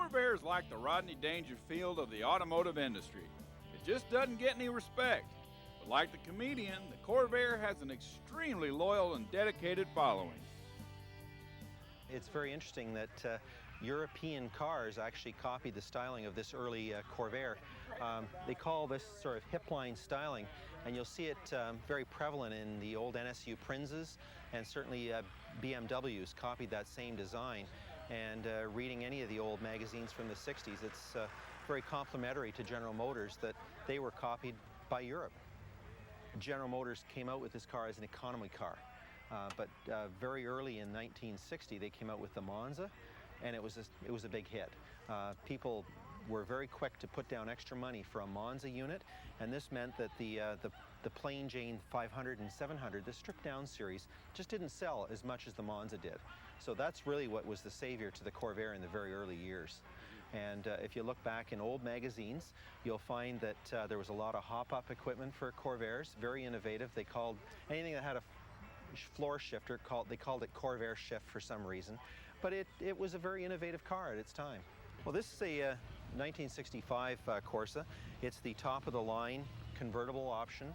Corvair is like the Rodney Dangerfield of the automotive industry. It just doesn't get any respect. But like the comedian, the Corvair has an extremely loyal and dedicated following. It's very interesting that European cars actually copied the styling of this early Corvair. They call this sort of hip-line styling, and you'll see it very prevalent in the old NSU Prinzes, and certainly BMWs copied that same design. And reading any of the old magazines from the 60s, it's very complimentary to General Motors that they were copied by Europe. General Motors came out with this car as an economy car. But very early in 1960, they came out with the Monza, and it was a big hit. People were very quick to put down extra money for a Monza unit, and this meant that the plain Jane 500 and 700, the stripped down series, just didn't sell as much as the Monza did. So that's really what was the savior to the Corvair in the very early years. And if you look back in old magazines, you'll find that there was a lot of hop-up equipment for Corvairs, very innovative. They called anything that had a floor shifter, they called it Corvair shift for some reason, but it was a very innovative car at its time. Well, this is a 1965 Corsa. It's the top of the line convertible option.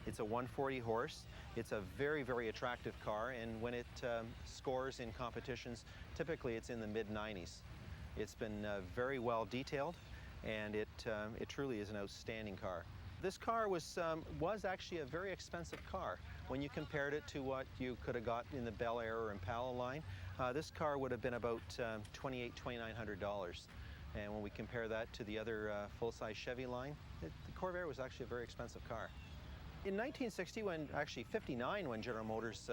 It's a 140 horse. It's a very, very attractive car, and when it scores in competitions, typically it's in the mid-90s. It's been very well detailed, and it truly is an outstanding car. This car was actually a very expensive car. When you compared it to what you could have got in the Bel Air or Impala line, this car would have been about $2,900. And when we compare that to the other full-size Chevy line, the Corvair was actually a very expensive car. In 1960, actually 59, when General Motors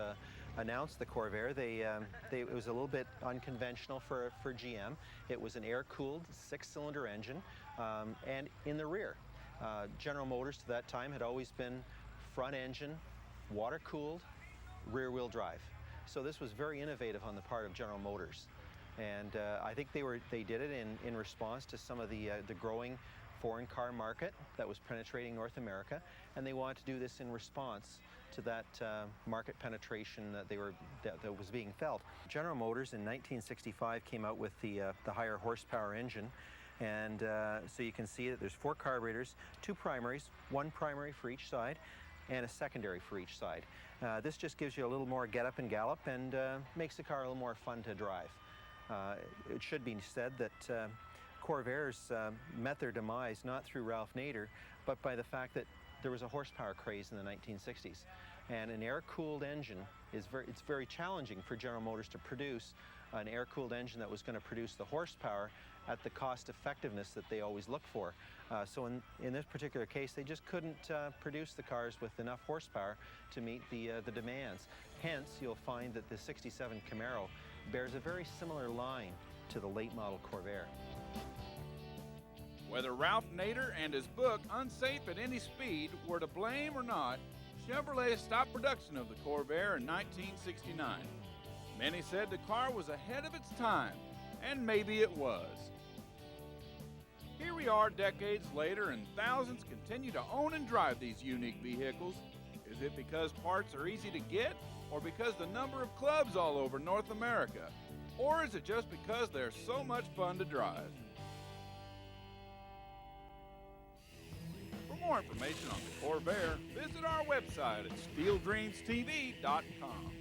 announced the Corvair, it was a little bit unconventional for GM. It was an air-cooled 6-cylinder engine, and in the rear. General Motors to that time had always been front engine, water-cooled, rear-wheel drive. So this was very innovative on the part of General Motors. And I think they did it in response to some of the growing foreign car market that was penetrating North America, and they wanted to do this in response to that market penetration that was being felt. General Motors in 1965 came out with the higher horsepower engine. And so you can see that there's 4 carburetors, 2 primaries, 1 primary for each side, and a secondary for each side. This just gives you a little more get up and gallop and makes the car a little more fun to drive. It should be said that Corvairs met their demise not through Ralph Nader, but by the fact that there was a horsepower craze in the 1960s. And an air-cooled engine it's very challenging for General Motors to produce an air-cooled engine that was going to produce the horsepower at the cost effectiveness that they always look for. So in this particular case, they just couldn't produce the cars with enough horsepower to meet the demands. Hence, you'll find that the 67 Camaro bears a very similar line to the late model Corvair. Whether Ralph Nader and his book Unsafe at Any Speed were to blame or not, Chevrolet stopped production of the Corvair in 1969. Many said the car was ahead of its time, and maybe it was. Here we are decades later, and thousands continue to own and drive these unique vehicles. Is it because parts are easy to get, or because the number of clubs all over North America? Or is it just because they're so much fun to drive? For more information on the Corvair, visit our website at steeldreamstv.com.